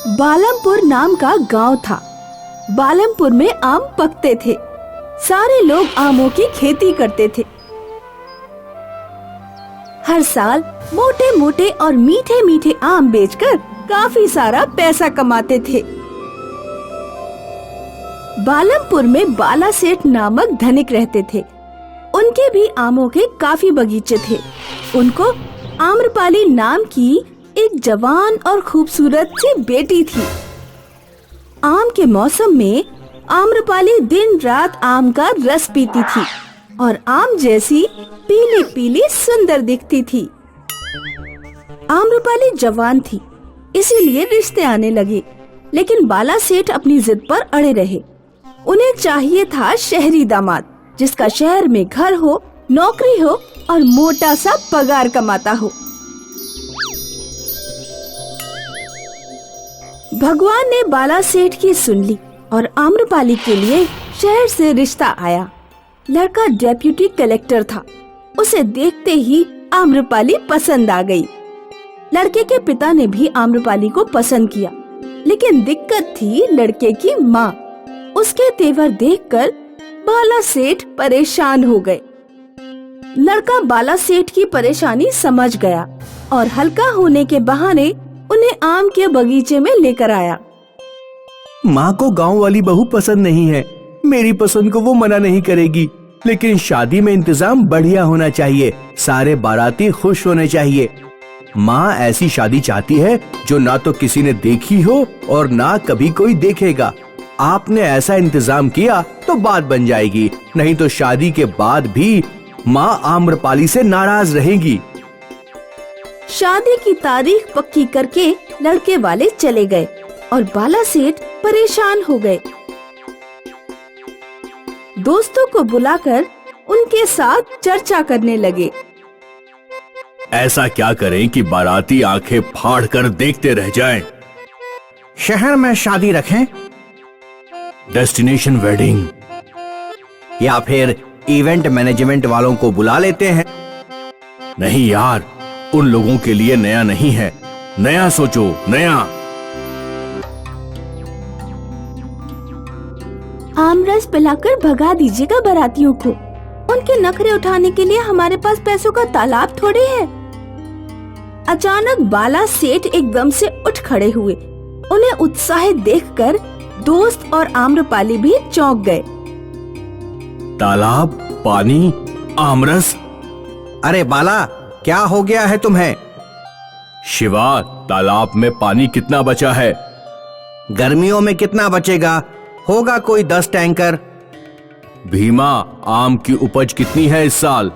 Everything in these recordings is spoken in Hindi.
बालमपुर नाम का गांव था। बालमपुर में आम पकते थे। सारे लोग आमों की खेती करते थे। हर साल मोटे मोटे और मीठे मीठे आम बेचकर काफी सारा पैसा कमाते थे। बालमपुर में बाला सेठ नामक धनिक रहते थे। उनके भी आमों के काफी बगीचे थे। उनको आम्रपाली नाम की एक जवान और खूबसूरत सी बेटी थी। आम के मौसम में आम्रपाली दिन रात आम का रस पीती थी और आम जैसी पीली पीली सुंदर दिखती थी। आम्रपाली जवान थी, इसीलिए रिश्ते आने लगे, लेकिन बाला सेठ अपनी जिद पर अड़े रहे। उन्हें चाहिए था शहरी दामाद, जिसका शहर में घर हो, नौकरी हो और मोटा सा पगार कमाता हो। भगवान ने बाला सेठ की सुन ली और आम्रपाली के लिए शहर से रिश्ता आया। लड़का डेप्यूटी कलेक्टर था। उसे देखते ही आम्रपाली पसंद आ गई। लड़के के पिता ने भी आम्रपाली को पसंद किया, लेकिन दिक्कत थी लड़के की माँ। उसके तेवर देखकर बाला सेठ परेशान हो गए। लड़का बाला सेठ की परेशानी समझ गया और हल्का होने के बहाने उन्हें आम के बगीचे में लेकर आया। माँ को गांव वाली बहू पसंद नहीं है। मेरी पसंद को वो मना नहीं करेगी, लेकिन शादी में इंतजाम बढ़िया होना चाहिए। सारे बाराती खुश होने चाहिए। माँ ऐसी शादी चाहती है जो ना तो किसी ने देखी हो और ना कभी कोई देखेगा। आपने ऐसा इंतजाम किया तो बात बन जाएगी, नहीं तो शादी के बाद भी माँ आम्रपाली से नाराज रहेगी। शादी की तारीख पक्की करके लड़के वाले चले गए और बाला सेठ परेशान हो गए। दोस्तों को बुलाकर उनके साथ चर्चा करने लगे। ऐसा क्या करें कि बाराती आंखें फाड़ कर देखते रह जाएं? शहर में शादी रखें डेस्टिनेशन वेडिंग, या फिर इवेंट मैनेजमेंट वालों को बुला लेते हैं? नहीं यार, उन लोगों के लिए नया नहीं है। नया सोचो, नया। आमरस पिलाकर भगा दीजिएगा बारातियों को। उनके नखरे उठाने के लिए हमारे पास पैसों का तालाब थोड़े है। अचानक बाला सेठ एकदम से उठ खड़े हुए। उन्हें उत्साहित देखकर दोस्त और आम्रपाली भी चौंक गए। तालाब, पानी, आमरस। अरे बाला, क्या हो गया है तुम्हें? शिवा, तालाब में पानी कितना बचा है? गर्मियों में कितना बचेगा? होगा कोई 10 टैंकर। भीमा, आम की उपज कितनी है इस साल?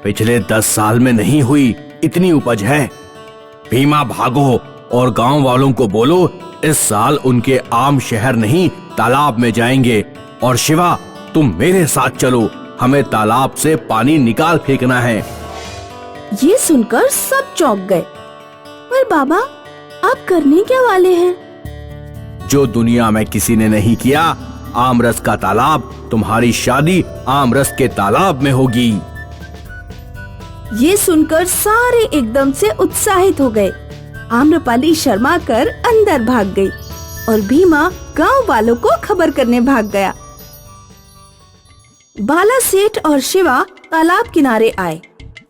पिछले 10 साल में नहीं हुई इतनी उपज है। भीमा भागो और गांव वालों को बोलो इस साल उनके आम शहर नहीं तालाब में जाएंगे। और शिवा, तुम मेरे साथ चलो, हमें तालाब से पानी निकाल फेंकना है। ये सुनकर सब चौंक गए। पर बाबा, आप करने क्या वाले हैं? जो दुनिया में किसी ने नहीं किया, आमरस का तालाब। तुम्हारी शादी आमरस के तालाब में होगी। ये सुनकर सारे एकदम से उत्साहित हो गए। आम्रपाली शर्मा कर अंदर भाग गई और भीमा गांव वालों को खबर करने भाग गया। बाला सेठ और शिवा तालाब किनारे आए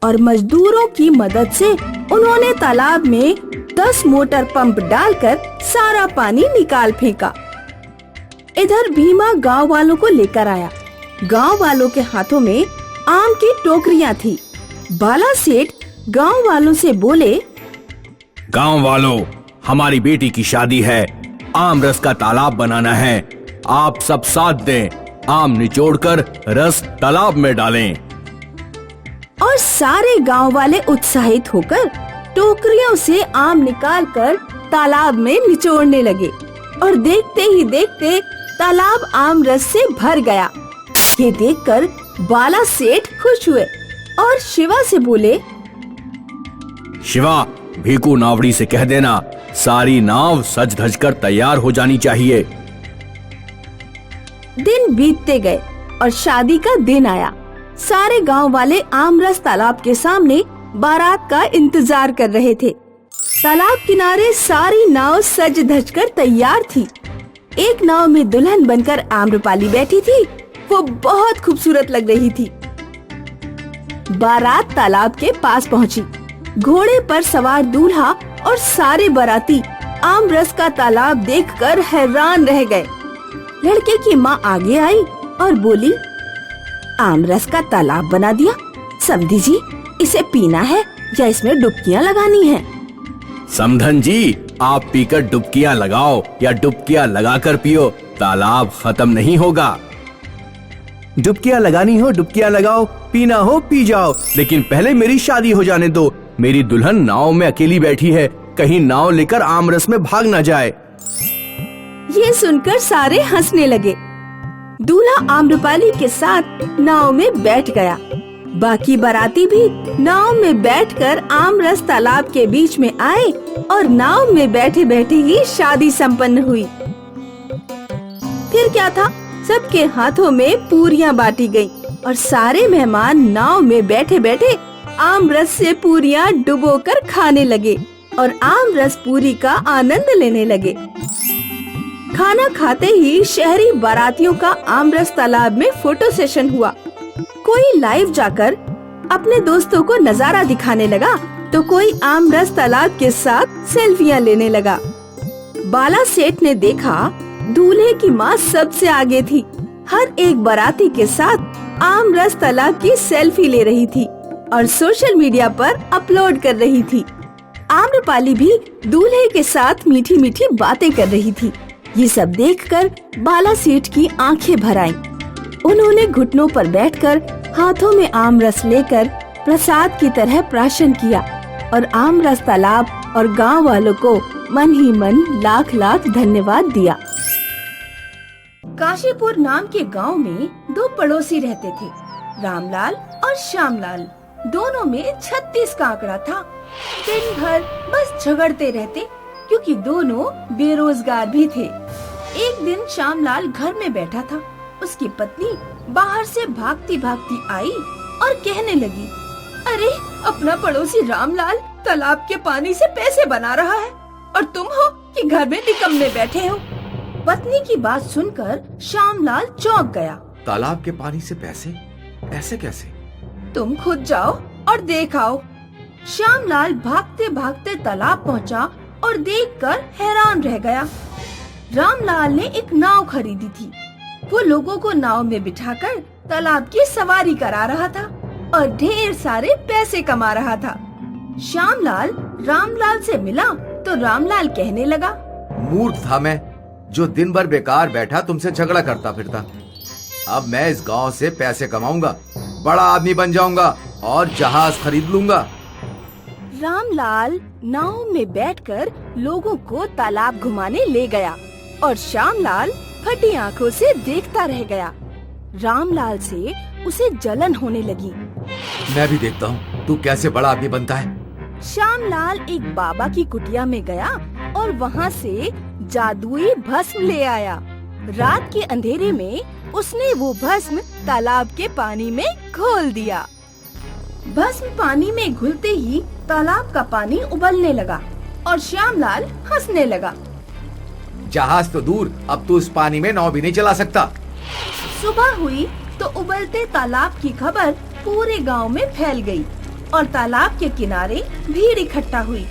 और मजदूरों की मदद से उन्होंने तालाब में 10 मोटर पंप डालकर सारा पानी निकाल फेंका। इधर भीमा गांव वालों को लेकर आया। गांव वालों के हाथों में आम की टोकरियां थी। बाला सेठ गांव वालों से बोले, गांव वालों, हमारी बेटी की शादी है। आमरस का तालाब बनाना है। आप सब साथ दें। आम निचोड़कर रस तालाब में डालें। और सारे गांव वाले उत्साहित होकर टोकरियों से आम निकालकर तालाब में निचोड़ने लगे और देखते ही देखते तालाब आम रस से भर गया। ये देखकर बाला सेठ खुश हुए और शिवा से बोले, शिवा, भीकू नावड़ी से कह देना सारी नाव सज धज कर तैयार हो जानी चाहिए। दिन बीतते गए और शादी का दिन आया। सारे गांव वाले आमरस तालाब के सामने बारात का इंतजार कर रहे थे। तालाब किनारे सारी नाव सज धज कर तैयार थी। एक नाव में दुल्हन बनकर आम्रपाली बैठी थी। वो बहुत खूबसूरत लग रही थी। बारात तालाब के पास पहुंची। घोड़े पर सवार दूल्हा और सारे बाराती आम रस का तालाब देखकर हैरान रह गए। लड़के की माँ आगे आई और बोली, आम रस का तालाब बना दिया। समधी जी, इसे पीना है या इसमें डुबकियाँ लगानी है? समधन जी, आप पीकर डुबकियां लगाओ या डुबकियां लगाकर पियो, तालाब खत्म नहीं होगा। डुबकियां लगानी हो डुबकियां लगाओ, पीना हो पी जाओ, लेकिन पहले मेरी शादी हो जाने दो। मेरी दुल्हन नाव में अकेली बैठी है, कहीं नाव लेकर आमरस में भाग ना जाए। ये सुनकर सारे हंसने लगे। दूल्हा आम्रपाली के साथ नाव में बैठ गया। बाकी बाराती भी नाव में बैठकर आमरस तालाब के बीच में आए और नाव में बैठे बैठे ही शादी संपन्न हुई। फिर क्या था, सबके हाथों में पूरियां बांटी गईं और सारे मेहमान नाव में बैठे बैठे आम रस से पूरियां डुबोकर खाने लगे और आम रस पूरी का आनंद लेने लगे। खाना खाते ही शहरी बारातियों का आम रस तालाब में फोटो सेशन हुआ। कोई लाइव जाकर अपने दोस्तों को नजारा दिखाने लगा तो कोई आम रस तालाब के साथ सेल्फियां लेने लगा। बाला सेठ ने देखा दूल्हे की माँ सबसे आगे थी। हर एक बाराती के साथ आम रस तालाब की सेल्फी ले रही थी और सोशल मीडिया पर अपलोड कर रही थी। आम्रपाली भी दूल्हे के साथ मीठी मीठी बातें कर रही थी। ये सब देखकर बाला सेठ की आंखें भर आईं। उन्होंने घुटनों पर बैठकर हाथों में आम रस लेकर प्रसाद की तरह प्राशन किया और आम रस तालाब और गांव वालों को मन ही मन लाख लाख धन्यवाद दिया। काशीपुर नाम के गांव में दो पड़ोसी रहते थे, रामलाल और श्यामलाल। दोनों में 36 का आंकड़ा था। दिन भर बस झगड़ते रहते क्योंकि दोनों बेरोजगार भी थे। एक दिन श्यामलाल घर में बैठा था। उसकी पत्नी बाहर से भागती भागती आई और कहने लगी, अरे अपना पड़ोसी रामलाल तालाब के पानी से पैसे बना रहा है और तुम हो कि घर में निकम्मे बैठे हो। पत्नी की बात सुनकर श्यामलाल चौंक गया। तालाब के पानी से पैसे? ऐसे कैसे? तुम खुद जाओ और देख आओ। श्यामलाल भागते भागते तालाब पहुंचा और देखकर हैरान रह गया। रामलाल ने एक नाव खरीदी थी। वो लोगों को नाव में बिठाकर तालाब की सवारी करा रहा था और ढेर सारे पैसे कमा रहा था। श्यामलाल रामलाल से मिला तो रामलाल कहने लगा, मूर्ख था मैं, जो दिन भर बेकार बैठा तुमसे झगड़ा करता फिरता। अब मैं इस गांव से पैसे कमाऊंगा, बड़ा आदमी बन जाऊंगा और जहाज खरीद लूंगा। रामलाल नाव में बैठकर लोगों को तालाब घुमाने ले गया और श्यामलाल फटी आंखों से देखता रह गया। रामलाल से उसे जलन होने लगी। मैं भी देखता हूँ तू कैसे बड़ा आदमी बनता है। श्यामलाल एक बाबा की कुटिया में गया और वहाँ से जादुई भस्म ले आया। रात के अंधेरे में उसने वो भस्म तालाब के पानी में घोल दिया। भस्म पानी में घुलते ही तालाब का पानी उबलने लगा और श्यामलाल हंसने लगा। जहाज तो दूर, अब तू इस पानी में नाव भी नहीं चला सकता। सुबह हुई तो उबलते तालाब की खबर पूरे गांव में फैल गई और तालाब के किनारे भीड़ इकट्ठा हुई।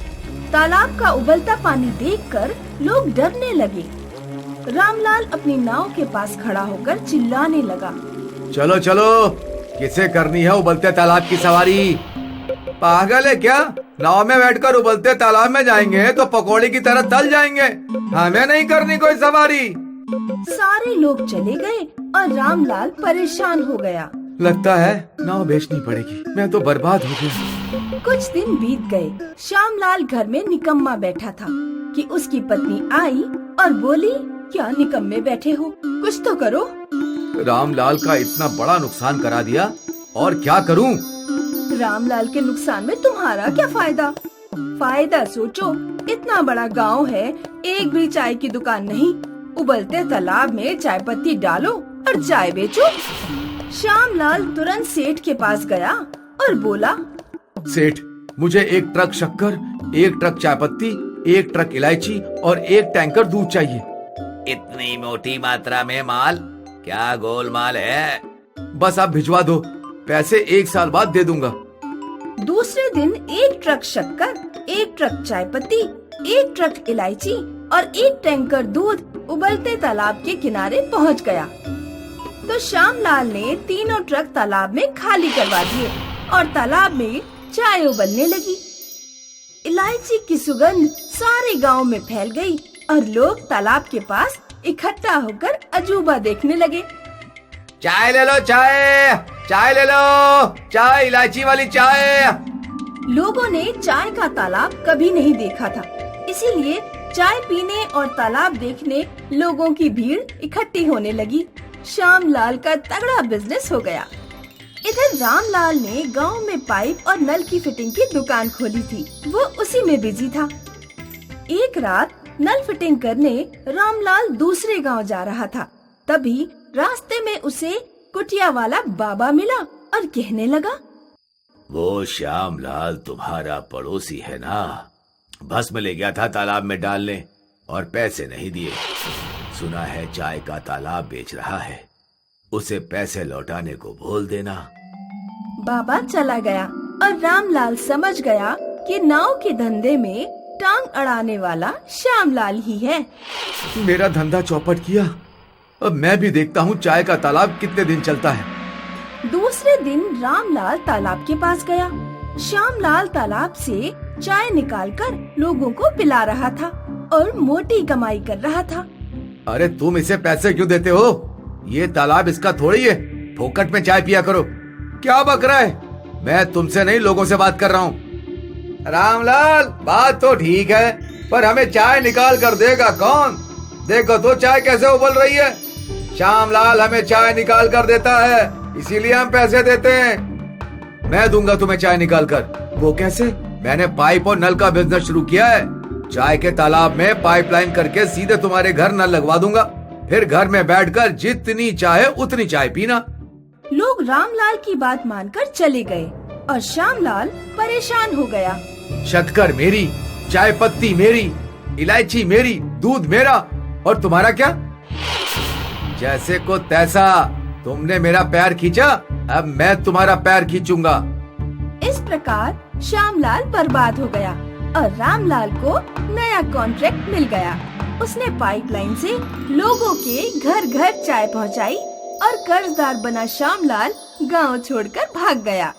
तालाब का उबलता पानी देखकर लोग डरने लगे। रामलाल अपनी नाव के पास खड़ा होकर चिल्लाने लगा, चलो चलो, किसे करनी है उबलते तालाब की सवारी? पागल है क्या? नाव में बैठकर उबलते तालाब में जाएंगे तो पकौड़ी की तरह तल जाएंगे। हमें नहीं करनी कोई सवारी। सारे लोग चले गए और रामलाल परेशान हो गया। लगता है नाव बेचनी पड़ेगी, मैं तो बर्बाद हो गया। कुछ दिन बीत गए। श्यामलाल घर में निकम्मा बैठा था कि उसकी पत्नी आई और बोली, क्या निकम्मे बैठे हो, कुछ तो करो। रामलाल का इतना बड़ा नुकसान करा दिया, और क्या करूं? रामलाल के नुकसान में तुम्हारा क्या फायदा? फायदा सोचो, इतना बड़ा गांव है, एक भी चाय की दुकान नहीं। उबलते तालाब में चाय पत्ती डालो और चाय बेचो। श्यामलाल तुरंत सेठ के पास गया और बोला, सेठ, मुझे 1 ट्रक शक्कर, 1 ट्रक चाय पत्ती, 1 ट्रक इलायची और 1 टैंकर दूध चाहिए। इतनी मोटी मात्रा में माल, क्या गोलमाल है? बस आप भिजवा दो, पैसे 1 साल बाद दे दूंगा। दूसरे दिन 1 ट्रक शक्कर, 1 ट्रक चाय पत्ती, 1 ट्रक इलायची और 1 टैंकर दूध उबलते तालाब के किनारे पहुंच गया। तो श्यामलाल ने तीनों ट्रक तालाब में खाली करवा दिए और तालाब में चाय उबलने लगी। इलायची की सुगंध सारे गांव में फैल गई और लोग तालाब के पास इकट्ठा होकर अजूबा देखने लगे। चाय ले लो, चाय ले लो, चाय, इलायची वाली चाय। लोगों ने चाय का तालाब कभी नहीं देखा था, इसीलिए चाय पीने और तालाब देखने लोगों की भीड़ इकट्ठी होने लगी। श्यामलाल का तगड़ा बिजनेस हो गया। इधर रामलाल ने गांव में पाइप और नल की फिटिंग की दुकान खोली थी, वो उसी में बिजी था। एक रात नल फिटिंग करने रामलाल दूसरे गांव जा रहा था। तभी रास्ते में उसे कुटिया वाला बाबा मिला और कहने लगा, वो श्यामलाल तुम्हारा पड़ोसी है ना? भस्म ले गया था तालाब में डालने और पैसे नहीं दिए। सुना है चाय का तालाब बेच रहा है, उसे पैसे लौटाने को बोल देना। बाबा चला गया और रामलाल समझ गया कि नाव के धंधे में टांग अड़ाने वाला श्यामलाल ही है। मेरा धंधा चौपट किया, अब मैं भी देखता हूँ चाय का तालाब कितने दिन चलता है। दूसरे दिन रामलाल तालाब के पास गया। श्यामलाल तालाब से चाय निकालकर लोगों को पिला रहा था और मोटी कमाई कर रहा था। अरे तुम इसे पैसे क्यों देते हो? ये तालाब इसका थोड़ी है, फोकट में चाय पिया करो। क्या बक रहा है? मैं तुमसे नहीं, लोगों से बात कर रहा हूँ। रामलाल, बात तो ठीक है, पर हमें चाय निकाल कर देगा कौन? देखो तो चाय कैसे उबल रही है। श्यामलाल हमें चाय निकाल कर देता है, इसीलिए हम पैसे देते हैं। मैं दूंगा तुम्हें चाय निकाल कर। वो कैसे? मैंने पाइप और नल का बिजनेस शुरू किया है। चाय के तालाब में पाइपलाइन करके सीधे तुम्हारे घर नल लगवा दूंगा, फिर घर में बैठकर जितनी चाहे उतनी चाय पीना। लोग रामलाल की बात मानकर चले गए और श्यामलाल परेशान हो गया। शक्कर मेरी, चाय पत्ती मेरी, इलायची मेरी, दूध मेरा, और तुम्हारा क्या? जैसे को तैसा। तुमने मेरा पैर खींचा, अब मैं तुम्हारा पैर खींचूंगा। इस प्रकार श्यामलाल बर्बाद हो गया और रामलाल को नया कॉन्ट्रैक्ट मिल गया। उसने पाइपलाइन से लोगों के घर घर चाय पहुंचाई और कर्जदार बना श्यामलाल गांव छोड़कर भाग गया।